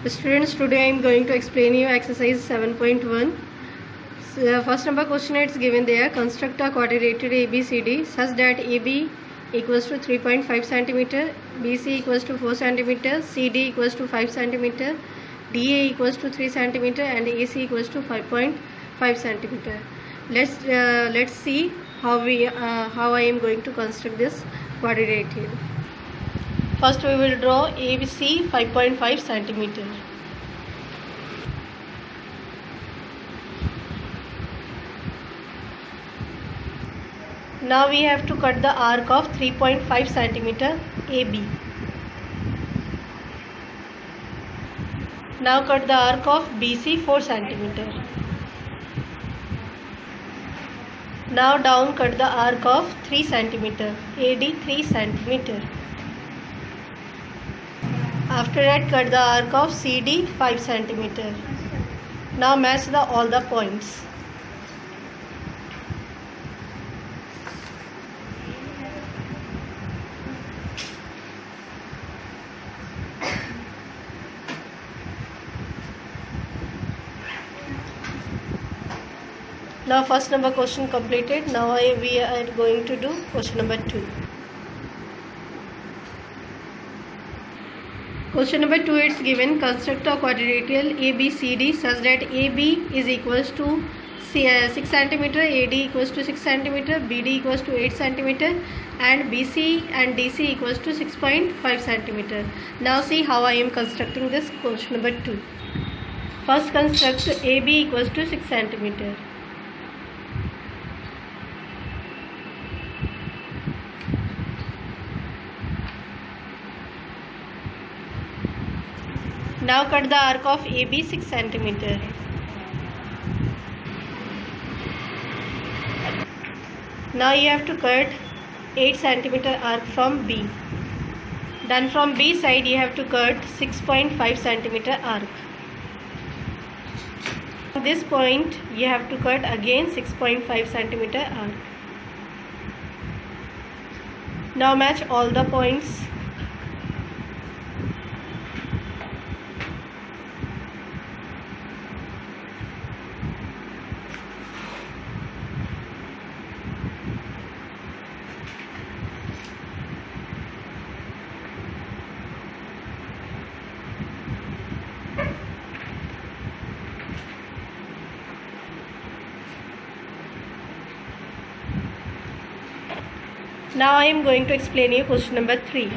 Students, today I am going to explain you exercise 7.1. First number question it's given there. Construct a quadrilateral ABCD such that AB equals to 3.5 cm, BC equals to 4 cm, CD equals to 5 cm, DA equals to 3 cm and AC equals to 5.5 cm. Let's see how I am going to construct this quadrilateral. First we will draw ABC 5.5 cm. Now we have to cut the arc of 3.5 cm AB. Now cut the arc of BC 4 cm. Now down cut the arc of 3 cm, AD 3 cm. After that cut the arc of CD 5 cm. Now match all the points. Now first number question completed. Now we are going to do question number 2. Question number 2 it's given. Construct a quadrilateral ABCD such that AB is equals to 6 cm, AD equals to 6 cm, BD equals to 8 cm and BC and DC equals to 6.5 cm. Now see how I am constructing this question number 2. First construct AB equals to 6 cm. Now cut the arc of AB 6 cm. Now you have to cut 8 cm arc from B. Then from B side you have to cut 6.5 cm arc. From this point you have to cut again 6.5 cm arc. Now match all the points. Now I am going to explain you question number 3.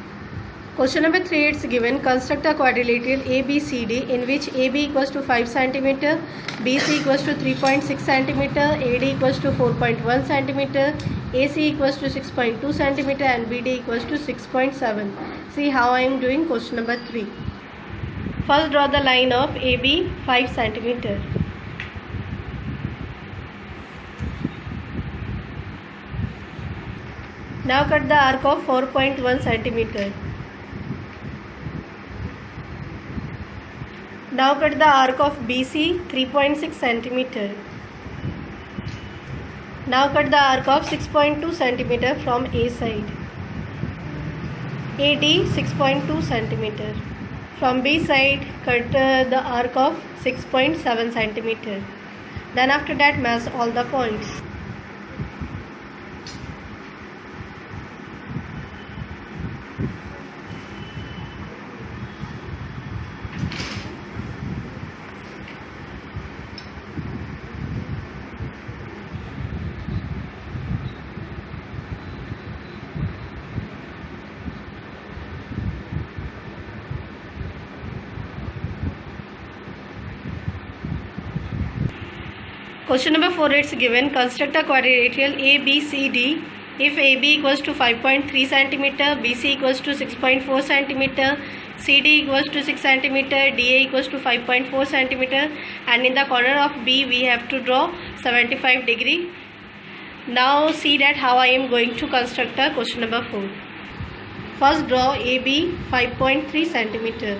Question number 3 it's given. Construct a quadrilateral ABCD in which AB equals to 5 cm, BC equals to 3.6 cm, AD equals to 4.1 cm, AC equals to 6.2 cm and BD equals to 6.7. See how I am doing question number 3. First draw the line of AB 5 cm. Now cut the arc of 4.1 cm. Now cut the arc of BC 3.6 cm. Now cut the arc of 6.2 cm from A side. AD 6.2 cm. From B side cut the arc of 6.7 cm. Then after that match all the points. Question number 4 it's given. Construct a quadrilateral ABCD if AB equals to 5.3 cm, BC equals to 6.4 cm, CD equals to 6 cm, DA equals to 5.4 cm and in the corner of B we have to draw 75 degree. Now see that how I am going to construct a question number 4. First draw AB 5.3 cm.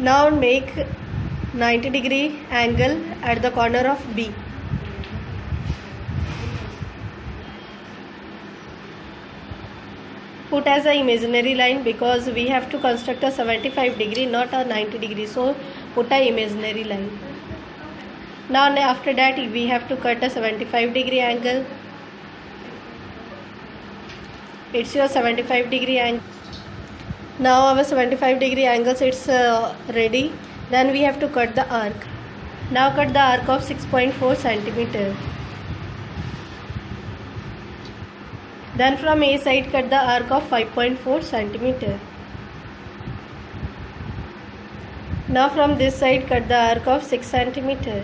Now make 90 degree angle at the corner of B. put as a imaginary line because we have to construct a 75 degree, not a 90 degree. So put a imaginary line. Now after that we have to cut a 75 degree angle. It's your 75 degree angle. Now our 75 degree angles it's ready. Then we have to cut the arc. Now cut the arc of 6.4 centimeter. Then from A side cut the arc of 5.4 centimeter. Now from this side cut the arc of 6 centimeter.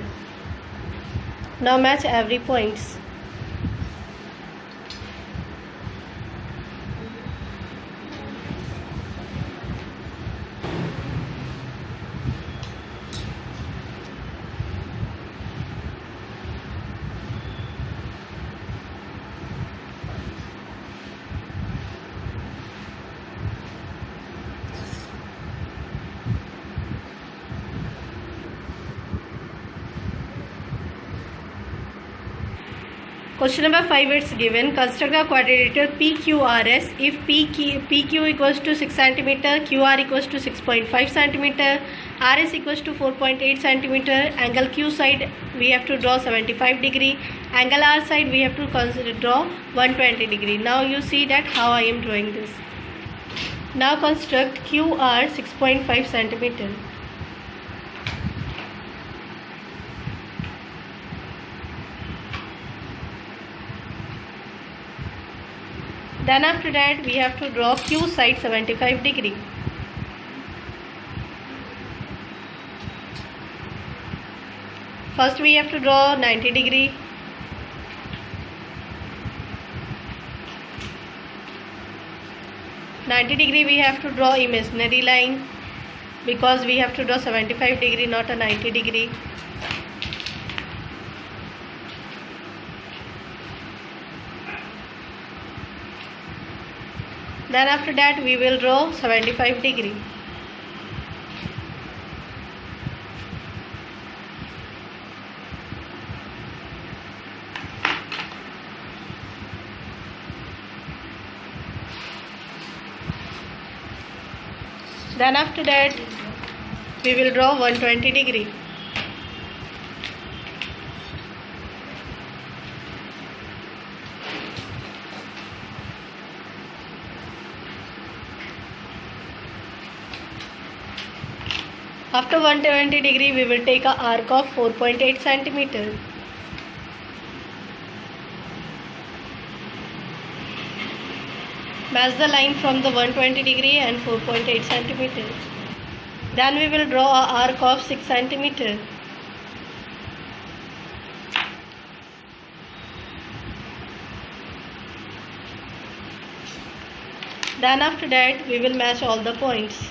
Now match every points. Question number 5 it's given. Construct a quadrilateral PQRS if PQ equals to 6 cm, QR equals to 6.5 cm, RS equals to 4.8 cm. Angle Q side we have to draw 75 degree. Angle R side we have to draw 120 degree. Now you see that how I am drawing this. Now construct QR 6.5 cm. Then after that we have to draw Q side 75 degree. First we have to draw 90 degree. We have to draw imaginary line because we have to draw 75 degree, not a 90 degree. Then after that we will draw 75 degree. Then after that we will draw 120 degree. After 120 degree we will take a arc of 4.8 centimeter. Match the line from the 120 degree and 4.8 centimeter. Then we will draw a arc of 6 centimeter. Then after that we will match all the points.